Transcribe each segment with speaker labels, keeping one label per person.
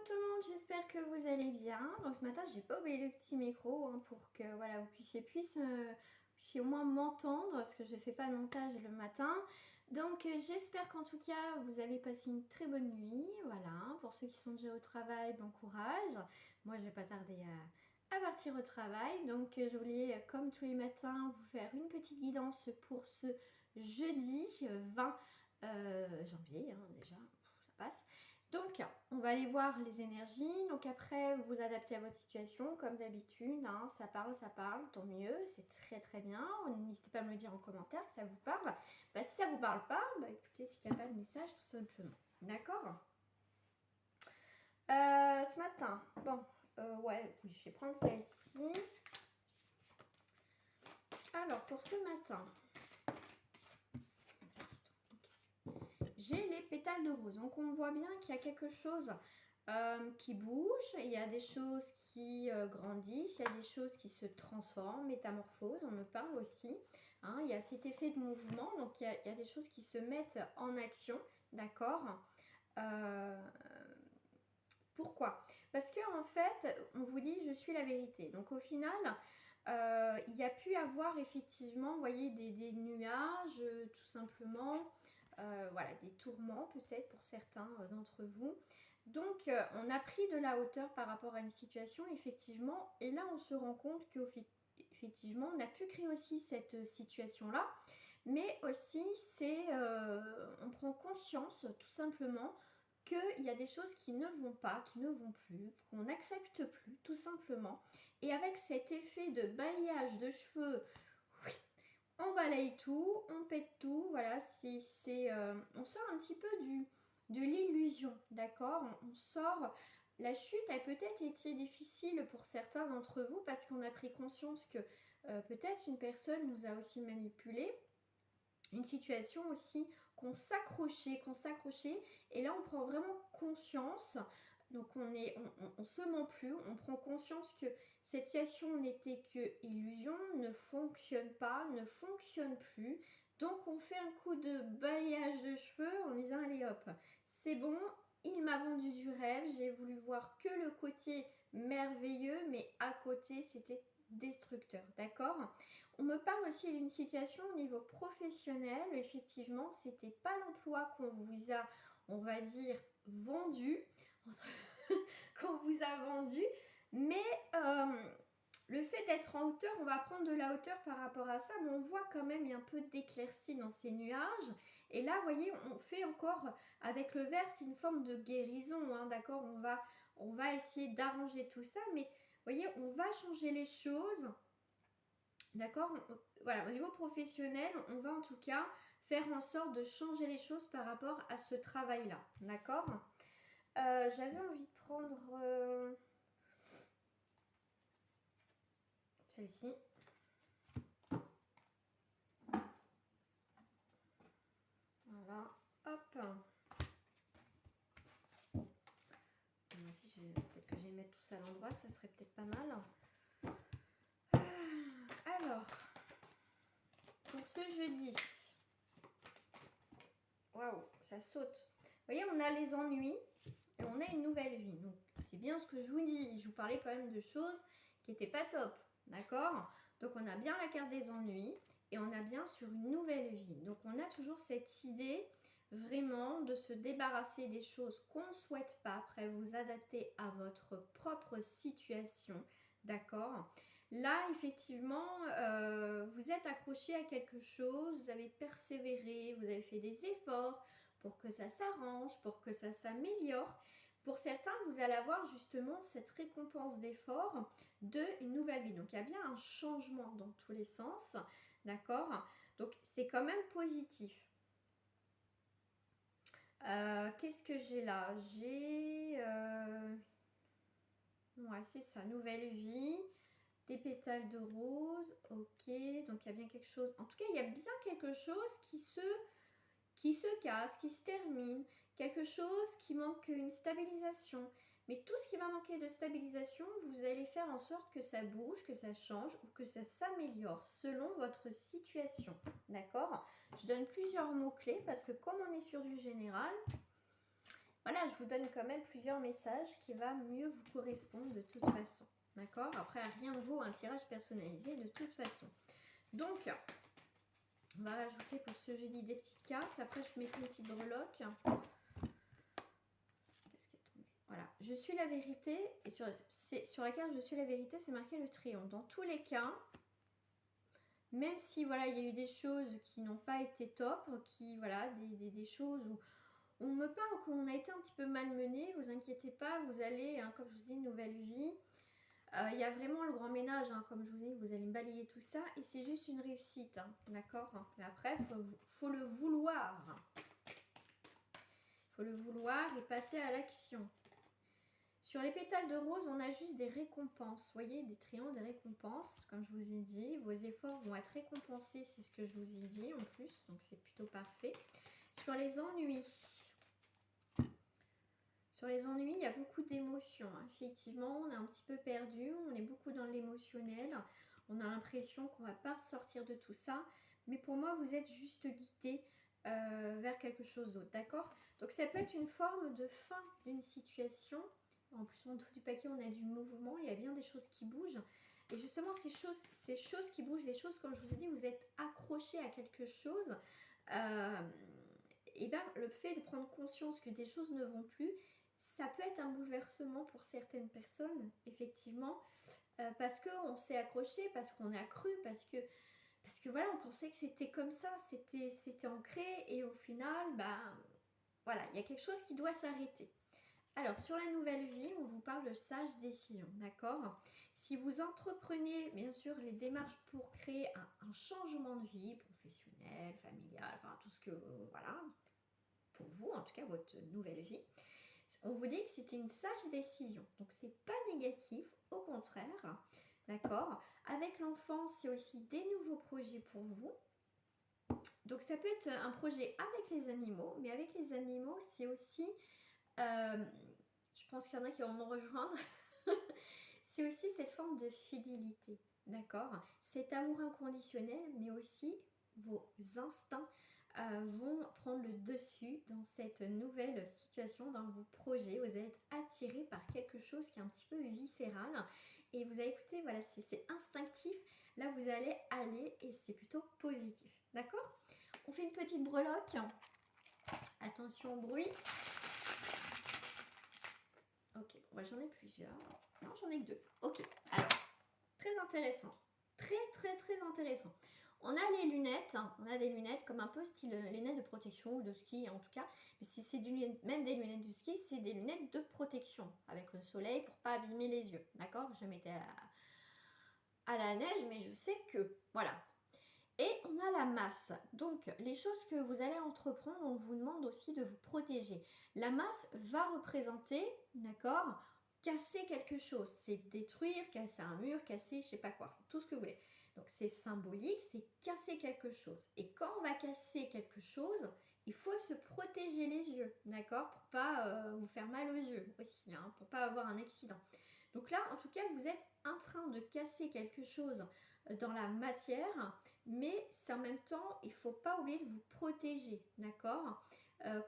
Speaker 1: tout le monde, j'espère que vous allez bien. Donc ce matin, j'ai pas oublié le petit micro pour que voilà, vous puissiez au moins m'entendre, parce que je ne fais pas le montage le matin. Donc j'espère qu'en tout cas, vous avez passé une très bonne nuit. Voilà, pour ceux qui sont déjà au travail, bon courage. Moi, je vais pas tarder à partir au travail. Donc je voulais, comme tous les matins, vous faire une petite guidance pour ce jeudi 20 janvier, déjà, ça passe. Donc, on va aller voir les énergies. Donc après, vous adaptez à votre situation, comme d'habitude. Ça parle, tant mieux. C'est très très bien. N'hésitez pas à me le dire en commentaire que ça vous parle. Si ça vous parle pas, écoutez, c'est qu'il n'y a pas de message, tout simplement. D'accord. Ce matin, ouais, je vais prendre celle-ci. Alors, pour ce matin, j'ai les pétales de rose. Donc, on voit bien qu'il y a quelque chose qui bouge, il y a des choses qui grandissent, il y a des choses qui se transforment, métamorphose, on me parle aussi. Il y a cet effet de mouvement, donc il y a des choses qui se mettent en action, d'accord. Pourquoi? Parce qu'en fait, on vous dit je suis la vérité. Donc au final, il y a pu avoir effectivement, vous voyez, des nuages, tout simplement. Voilà, des tourments peut-être pour certains d'entre vous. Donc, on a pris de la hauteur par rapport à une situation, effectivement. Et là, on se rend compte qu'effectivement, on a pu créer aussi cette situation-là. Mais aussi, on prend conscience, tout simplement, qu'il y a des choses qui ne vont pas, qui ne vont plus, qu'on n'accepte plus, tout simplement. Et avec cet effet de balayage de cheveux, on balaye tout, on pète tout, voilà, on sort un petit peu de l'illusion, d'accord. On sort, la chute a peut-être été difficile pour certains d'entre vous parce qu'on a pris conscience que peut-être une personne nous a aussi manipulé, une situation aussi qu'on s'accrochait, et là on prend vraiment conscience. Donc on se ment plus, on prend conscience que cette situation n'était que illusion, ne fonctionne pas, ne fonctionne plus. Donc on fait un coup de balayage de cheveux en disant allez hop, c'est bon, il m'a vendu du rêve, j'ai voulu voir que le côté merveilleux, mais à côté c'était destructeur, d'accord. On me parle aussi d'une situation au niveau professionnel. Effectivement, c'était pas l'emploi qu'on vous a, on va dire, vendu, qu'on vous a vendu, mais le fait d'être en hauteur, on va prendre de la hauteur par rapport à ça, mais on voit quand même il y a un peu d'éclaircie dans ces nuages. Et là, vous voyez, on fait encore avec le vert, c'est une forme de guérison, d'accord. On va essayer d'arranger tout ça, mais vous voyez, on va changer les choses. D'accord. Voilà, au niveau professionnel, on va en tout cas faire en sorte de changer les choses par rapport à ce travail-là. D'accord. J'avais envie de prendre celle-ci. Voilà, hop. Peut-être que je vais mettre tout ça à l'endroit, ça serait peut-être pas mal. Alors, pour ce jeudi, waouh, ça saute. Vous voyez, on a les ennuis et on a une nouvelle vie. Donc, c'est bien ce que je vous dis. Je vous parlais quand même de choses qui n'étaient pas top, d'accord. Donc, on a bien la carte des ennuis et on a bien sur une nouvelle vie. Donc, on a toujours cette idée vraiment de se débarrasser des choses qu'on ne souhaite pas, après vous adapter à votre propre situation, d'accord. Là, effectivement, vous êtes accroché à quelque chose, vous avez persévéré, vous avez fait des efforts pour que ça s'arrange, pour que ça s'améliore. Pour certains, vous allez avoir justement cette récompense d'effort d'une nouvelle vie. Donc, il y a bien un changement dans tous les sens, d'accord. Donc, c'est quand même positif. Qu'est-ce que j'ai là? J'ai... Ouais, c'est ça, nouvelle vie. Des pétales de rose, ok. Donc, il y a bien quelque chose... En tout cas, il y a bien quelque chose qui se casse, qui se termine. Quelque chose qui manque une stabilisation. Mais tout ce qui va manquer de stabilisation, vous allez faire en sorte que ça bouge, que ça change ou que ça s'améliore selon votre situation. D'accord? Je donne plusieurs mots-clés parce que comme on est sur du général, voilà, je vous donne quand même plusieurs messages qui va mieux vous correspondre de toute façon. D'accord? Après, rien ne vaut un tirage personnalisé de toute façon. Donc, on va rajouter pour ce jeudi des petites cartes. Après, je mettrai une petite breloque. Qu'est-ce qui est tombé? Voilà. Je suis la vérité. Et sur la carte Je suis la vérité, c'est marqué le triomphe. Dans tous les cas, même si voilà, il y a eu des choses qui n'ont pas été top, voilà, des choses où on me parle qu'on a été un petit peu malmené, vous inquiétez pas, vous allez, hein, comme je vous dis, une nouvelle vie. Il y a vraiment le grand ménage, hein, comme je vous ai dit, vous allez me balayer tout ça et c'est juste une réussite, hein, d'accord? Mais après, faut le vouloir. Il faut le vouloir et passer à l'action. Sur les pétales de rose, on a juste des récompenses. Vous voyez, des triomphes, des récompenses. Comme je vous ai dit, vos efforts vont être récompensés, c'est ce que je vous ai dit en plus. Donc, c'est plutôt parfait. Sur les ennuis. Sur les ennuis, il y a beaucoup d'émotions. Effectivement, on est un petit peu perdu. On est beaucoup dans l'émotionnel. On a l'impression qu'on ne va pas sortir de tout ça. Mais pour moi, vous êtes juste guidé vers quelque chose d'autre. D'accord? Donc, ça peut être une forme de fin d'une situation. En plus, en dessous du paquet, on a du mouvement. Il y a bien des choses qui bougent. Et justement, ces choses qui bougent, des choses, comme je vous ai dit, vous êtes accroché à quelque chose. Et bien, le fait de prendre conscience que des choses ne vont plus, ça peut être un bouleversement pour certaines personnes, effectivement, parce qu'on s'est accroché, parce qu'on a cru, parce que voilà, on pensait que c'était comme ça, c'était ancré, et au final, voilà, il y a quelque chose qui doit s'arrêter. Alors, sur la nouvelle vie, on vous parle de sage décision, d'accord? Si vous entreprenez, bien sûr, les démarches pour créer un changement de vie professionnel, familial, enfin, tout ce que, voilà, pour vous, en tout cas, votre nouvelle vie, on vous dit que c'était une sage décision. Donc, c'est pas négatif, au contraire, d'accord? Avec l'enfant, c'est aussi des nouveaux projets pour vous. Donc, ça peut être un projet avec les animaux, mais avec les animaux, c'est aussi... je pense qu'il y en a qui vont me rejoindre. C'est aussi cette forme de fidélité, d'accord? Cet amour inconditionnel, mais aussi vos instincts vont prendre le dessus dans cette nouvelle situation, dans vos projets. Vous allez être attiré par quelque chose qui est un petit peu viscéral. Et vous allez écouter, voilà, c'est instinctif. Là, vous allez aller et c'est plutôt positif, d'accord? On fait une petite breloque. Attention au bruit. Ok, bon, j'en ai plusieurs. Non, j'en ai que 2. Ok, alors, très intéressant. Très, très, très intéressant. On a les lunettes, hein. On a des lunettes comme un peu style lunettes de protection ou de ski en tout cas. Mais si c'est même des lunettes de ski, c'est des lunettes de protection avec le soleil pour pas abîmer les yeux. D'accord? Je mettais à la neige, mais je sais que, voilà. Et on a la masse. Donc, les choses que vous allez entreprendre, on vous demande aussi de vous protéger. La masse va représenter, d'accord, casser quelque chose. C'est détruire, casser un mur, casser je sais pas quoi, tout ce que vous voulez. Donc, c'est symbolique, c'est casser quelque chose. Et quand on va casser quelque chose, il faut se protéger les yeux, d'accord, pour pas vous faire mal aux yeux aussi, hein, pour pas avoir un accident. Donc là, en tout cas, vous êtes en train de casser quelque chose dans la matière, mais c'est en même temps, il ne faut pas oublier de vous protéger, d'accord?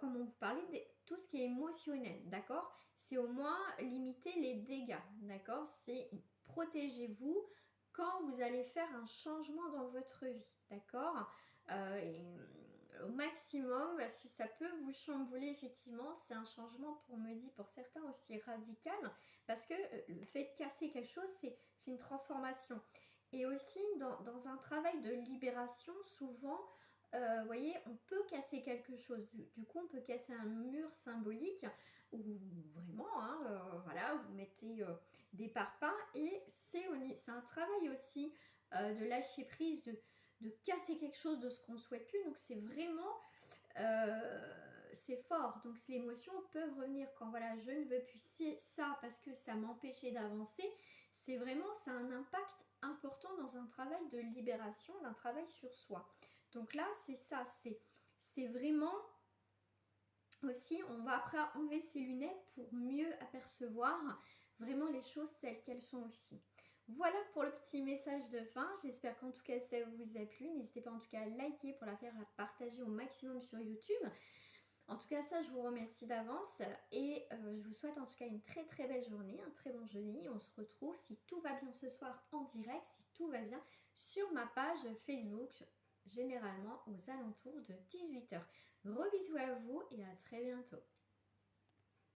Speaker 1: Comme on vous parlait de tout ce qui est émotionnel, d'accord? C'est au moins limiter les dégâts, d'accord? C'est protégez-vous quand vous allez faire un changement dans votre vie, d'accord? Au maximum, parce que ça peut vous chambouler effectivement, c'est un changement pour certains aussi radical, parce que le fait de casser quelque chose, c'est une transformation. Et aussi, dans un travail de libération, souvent, vous voyez, on peut casser quelque chose. Du coup, on peut casser un mur symbolique où vraiment, hein, voilà, vous mettez des parpaings et c'est un travail aussi de lâcher prise, de casser quelque chose de ce qu'on ne souhaite plus. Donc, c'est vraiment... c'est fort, donc les émotions peuvent revenir quand voilà, je ne veux plus ça parce que ça m'empêchait d'avancer. C'est vraiment, ça a un impact important dans un travail de libération, d'un travail sur soi. Donc là, c'est ça, c'est vraiment aussi, on va après enlever ses lunettes pour mieux apercevoir vraiment les choses telles qu'elles sont aussi. Voilà pour le petit message de fin. J'espère qu'en tout cas ça vous a plu. N'hésitez pas en tout cas à liker pour la faire partager au maximum sur YouTube. En tout cas, ça, je vous remercie d'avance et je vous souhaite en tout cas une très très belle journée, un très bon jeudi. On se retrouve, si tout va bien ce soir, en direct, si tout va bien, sur ma page Facebook, généralement aux alentours de 18 h. Gros bisous à vous et à très bientôt.